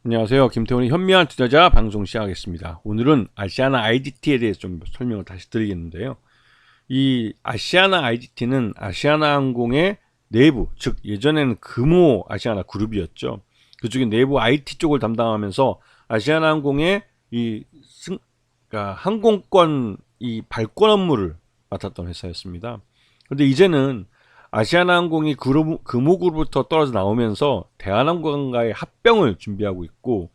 안녕하세요. 김태훈의 현명한 투자자 방송 시작하겠습니다. 오늘은 아시아나 IDT에 대해서 좀 설명을 다시 드리겠는데요. 이 아시아나 IDT는 아시아나항공의 내부, 즉 예전에는 금호 아시아나 그룹이었죠. 그중에 내부 IT 쪽을 담당하면서 아시아나항공의 그러니까 항공권 이 발권 업무를 맡았던 회사였습니다. 그런데 이제는 아시아나항공이 금호그룹부터 떨어져 나오면서 대한항공과의 합병을 준비하고 있고,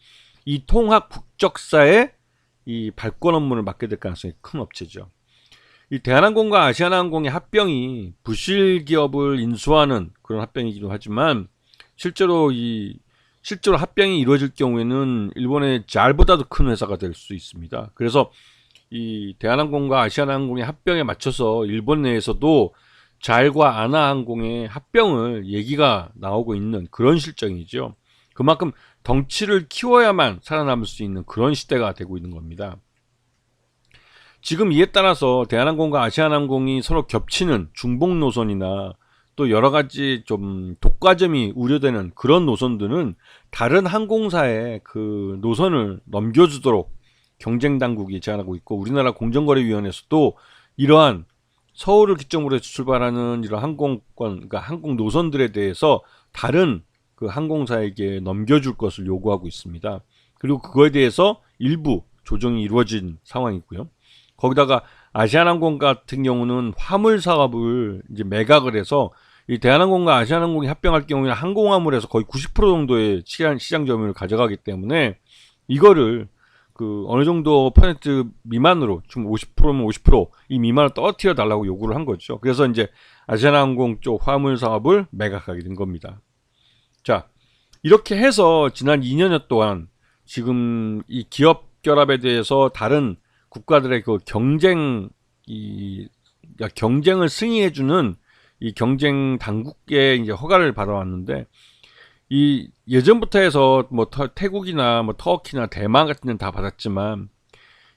이 통합 국적사의 이 발권 업무를 맡게 될 가능성이 큰 업체죠. 이 대한항공과 아시아나항공의 합병이 부실 기업을 인수하는 그런 합병이기도 하지만, 실제로 실제로 합병이 이루어질 경우에는 일본의 잘보다도 큰 회사가 될 수 있습니다. 그래서 이 대한항공과 아시아나항공의 합병에 맞춰서 일본 내에서도 잘과 아나항공의 합병을 얘기가 나오고 있는 그런 실정이죠. 그만큼 덩치를 키워야만 살아남을 수 있는 그런 시대가 되고 있는 겁니다. 지금 이에 따라서 대한항공과 아시아나항공이 서로 겹치는 중복 노선이나 또 여러 가지 좀 독과점이 우려되는 그런 노선들은 다른 항공사에 그 노선을 넘겨주도록 경쟁 당국이 제안하고 있고, 우리나라 공정거래위원회에서도 이러한 서울을 기점으로 해서 출발하는 이런 항공권, 그러니까 항공 노선들에 대해서 다른 그 항공사에게 넘겨줄 것을 요구하고 있습니다. 그리고 그거에 대해서 일부 조정이 이루어진 상황이고요. 거기다가 아시아나항공 같은 경우는 화물 사업을 이제 매각을 해서 이 대한항공과 아시아나항공이 합병할 경우에는 항공화물에서 거의 90% 정도의 시장 점유율을 가져가기 때문에 이거를 그 어느 정도 퍼센트 미만으로, 지금 50%면 50%이 미만으로 떨어뜨려 달라고 요구를 한 거죠. 그래서 이제 아시아나항공 쪽 화물 사업을 매각하게 된 겁니다. 자, 이렇게 해서 지난 2년여 동안 지금 이 기업 결합에 대해서 다른 국가들의 그 그러니까 경쟁을 승인해주는 이 경쟁 당국의 이제 허가를 받아왔는데, 이 예전부터 해서 뭐 태국이나 뭐 터키나 대만 같은 데는 다 받았지만,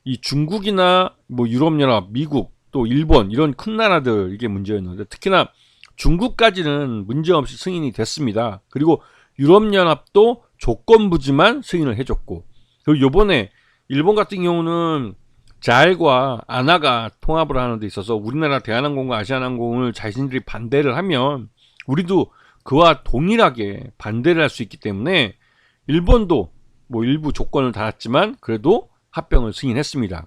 이 중국이나 뭐 유럽연합, 미국 또 일본 이런 큰 나라들 이게 문제였는데, 특히나 중국까지는 문제없이 승인이 됐습니다. 그리고 유럽연합도 조건부지만 승인을 해줬고, 그리고 요번에 일본 같은 경우는 잘과 아나가 통합을 하는 데 있어서 우리나라 대한항공과 아시아나항공을 자신들이 반대를 하면 우리도 그와 동일하게 반대를 할 수 있기 때문에 일본도 뭐 일부 조건을 달았지만 그래도 합병을 승인했습니다.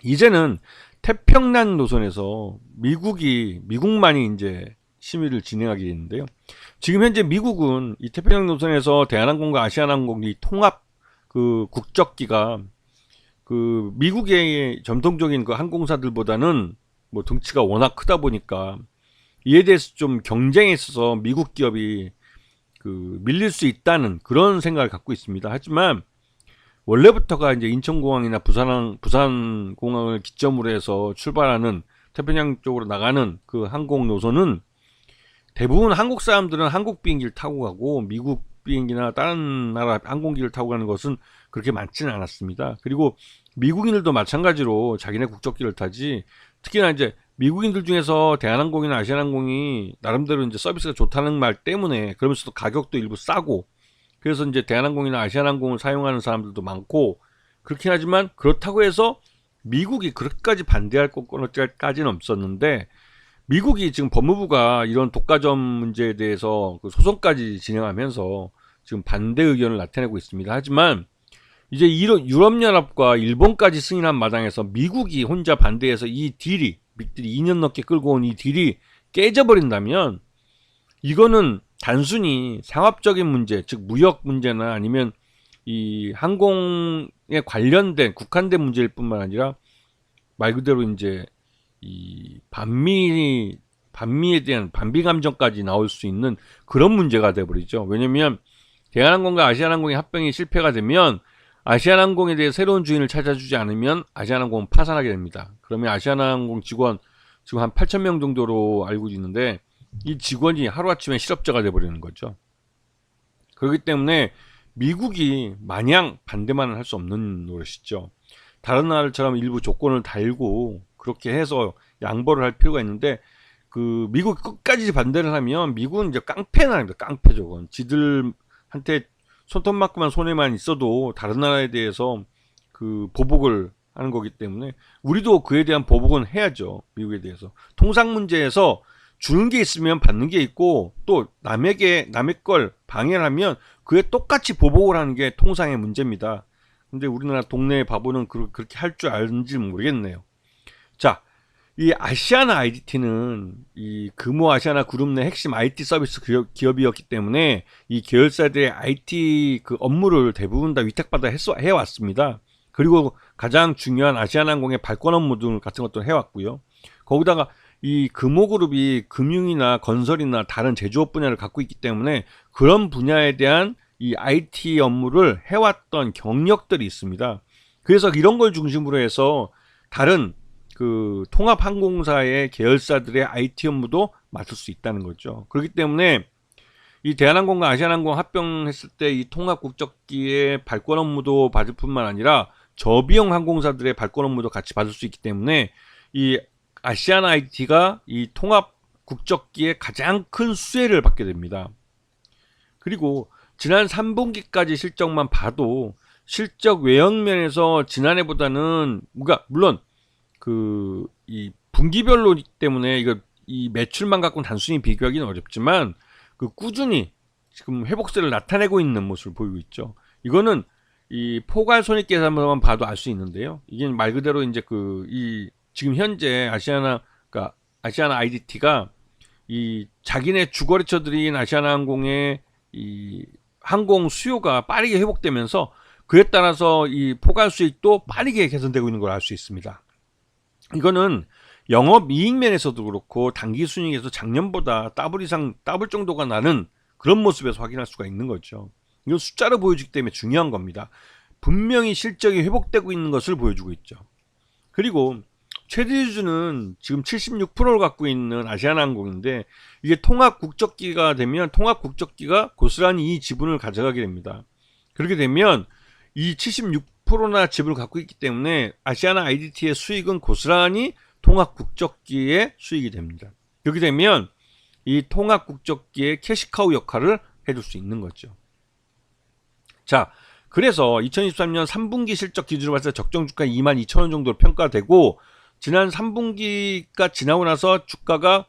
이제는 태평양 노선에서 미국만이 이제 심의를 진행하게 되는데요. 지금 현재 미국은 이 태평양 노선에서 대한항공과 아시아나항공이 통합 그 국적기가 그 미국의 전통적인 그 항공사들보다는 뭐 덩치가 워낙 크다 보니까 이에 대해서 좀 경쟁에 있어서 미국 기업이 그 밀릴 수 있다는 그런 생각을 갖고 있습니다. 하지만 원래부터가 이제 인천공항이나 부산공항을 기점으로 해서 출발하는 태평양 쪽으로 나가는 그 항공 노선은 대부분 한국 사람들은 한국 비행기를 타고 가고, 미국 비행기나 다른 나라 항공기를 타고 가는 것은 그렇게 많지는 않았습니다. 그리고 미국인들도 마찬가지로 자기네 국적기를 타지, 특히나 이제 미국인들 중에서 대한항공이나 아시아나항공이 나름대로 이제 서비스가 좋다는 말 때문에, 그러면서도 가격도 일부 싸고, 그래서 이제 대한항공이나 아시아나항공을 사용하는 사람들도 많고, 그렇긴 하지만 그렇다고 해서 미국이 그렇게까지 반대할 것까지는 없었는데, 미국이 지금 법무부가 이런 독과점 문제에 대해서 그 소송까지 진행하면서 지금 반대 의견을 나타내고 있습니다. 하지만 이제 유럽연합과 일본까지 승인한 마당에서 미국이 혼자 반대해서 이 미국들이 2년 넘게 끌고 온 이 딜이 깨져버린다면, 이거는 단순히 상업적인 문제, 즉 무역 문제나 아니면 이 항공에 관련된 국한된 문제일 뿐만 아니라 말 그대로 이제 이 반미에 대한 반비 감정까지 나올 수 있는 그런 문제가 돼버리죠. 왜냐면 대한항공과 아시아나항공의 합병이 실패가 되면 아시아나항공에 대해 새로운 주인을 찾아주지 않으면 아시아나항공은 파산하게 됩니다. 그러면 아시아나항공 직원 지금 한 8,000명 정도로 알고 있는데, 이 직원이 하루아침에 실업자가 돼버리는 거죠. 그렇기 때문에 미국이 마냥 반대만 할 수 없는 노릇이죠. 다른 나라처럼 일부 조건을 달고 그렇게 해서 양보를 할 필요가 있는데, 그 미국이 끝까지 반대를 하면 미국은 이제 깡패는 아닙니다. 깡패죠. 그건 지들한테 손톱만큼만 손해만 있어도 다른 나라에 대해서 그 보복을 하는 거기 때문에 우리도 그에 대한 보복은 해야죠. 미국에 대해서. 통상 문제에서 주는 게 있으면 받는 게 있고, 또 남의 걸 방해를 하면 그에 똑같이 보복을 하는 게 통상의 문제입니다. 근데 우리나라 동네 바보는 그렇게 할 줄 아는지 모르겠네요. 자, 이 아시아나 IDT는 이 금호 아시아나 그룹 내 핵심 IT 서비스 기업이었기 때문에 이 계열사들의 IT 그 업무를 대부분 다 위탁받아 해왔습니다. 그리고 가장 중요한 아시아나항공의 발권 업무 등 같은 것도 해왔고요. 거기다가 이 금호그룹이 금융이나 건설이나 다른 제조업 분야를 갖고 있기 때문에 그런 분야에 대한 이 IT 업무를 해왔던 경력들이 있습니다. 그래서 이런 걸 중심으로 해서 다른 그 통합항공사의 계열사들의 IT 업무도 맡을 수 있다는 거죠. 그렇기 때문에 이 대한항공과 아시아나항공 합병했을 때 이 통합국적기의 발권 업무도 받을 뿐만 아니라 저비용 항공사들의 발권 업무도 같이 받을 수 있기 때문에 이 아시아나 IT가 이 통합국적기의 가장 큰 수혜를 받게 됩니다. 그리고 지난 3분기까지 실적만 봐도 실적 외형면에서 지난해보다는 물론 이 분기별로 때문에 이 매출만 갖고는 단순히 비교하기는 어렵지만 그 꾸준히 지금 회복세를 나타내고 있는 모습을 보이고 있죠. 이거는 이 포괄 손익계산만 봐도 알 수 있는데요. 이게 말 그대로 이제 지금 현재 그러니까 아시아나 IDT가 이 자기네 주거래처들인 아시아나항공의 이 항공 수요가 빠르게 회복되면서 그에 따라서 이 포괄 수익도 빠르게 개선되고 있는 걸 알 수 있습니다. 이거는 영업이익 면에서도 그렇고 당기순이익에서 작년보다 더블 정도가 나는 그런 모습에서 확인할 수가 있는 거죠. 이건 숫자로 보여주기 때문에 중요한 겁니다. 분명히 실적이 회복되고 있는 것을 보여주고 있죠. 그리고 최대주주는 지금 76%를 갖고 있는 아시아나항공인데 이게 통합국적기가 되면 통합국적기가 고스란히 이 지분을 가져가게 됩니다. 그렇게 되면 이 76%나 지분을 갖고 있기 때문에 아시아나 IDT의 수익은 고스란히 통합국적기의 수익이 됩니다. 그렇게 되면 이 통합국적기의 캐시카우 역할을 해줄 수 있는 거죠. 자, 그래서 2023년 3분기 실적 기준으로 봤을 때 적정주가 22,000원 정도로 평가되고 지난 3분기가 지나고 나서 주가가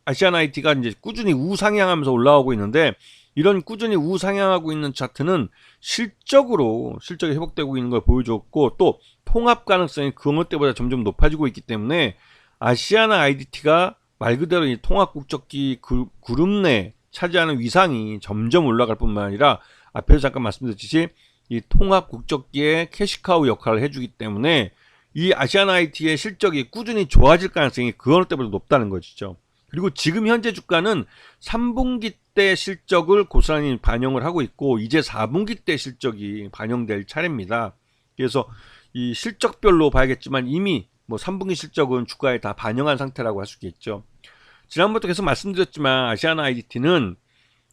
아시아나 IT가 이제 꾸준히 우상향하면서 올라오고 있는데 이런 꾸준히 우상향하고 있는 차트는 실적이 회복되고 있는 걸 보여줬고 또 통합 가능성이 그것 때보다 점점 높아지고 있기 때문에 아시아나 IDT가 말 그대로 이 통합국적기 그룹 내 차지하는 위상이 점점 올라갈 뿐만 아니라 앞에서 잠깐 말씀드렸듯이 이 통합국적기의 캐시카우 역할을 해주기 때문에 이 아시아나 IT의 실적이 꾸준히 좋아질 가능성이 그것 때보다 높다는 것이죠. 그리고 지금 현재 주가는 3분기 때 실적을 고스란히 반영을 하고 있고 이제 4분기 때 실적이 반영될 차례입니다. 그래서 이 실적별로 봐야겠지만 이미 3분기 실적은 주가에 다 반영한 상태라고 할 수 있겠죠. 지난번부터 계속 말씀드렸지만 아시아나 IDT는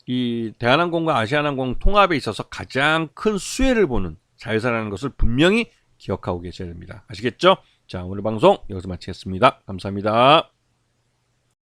이 대한항공과 아시아나항공 통합에 있어서 가장 큰 수혜를 보는 자회사라는 것을 분명히 기억하고 계셔야 됩니다. 아시겠죠? 자, 오늘 방송 여기서 마치겠습니다. 감사합니다.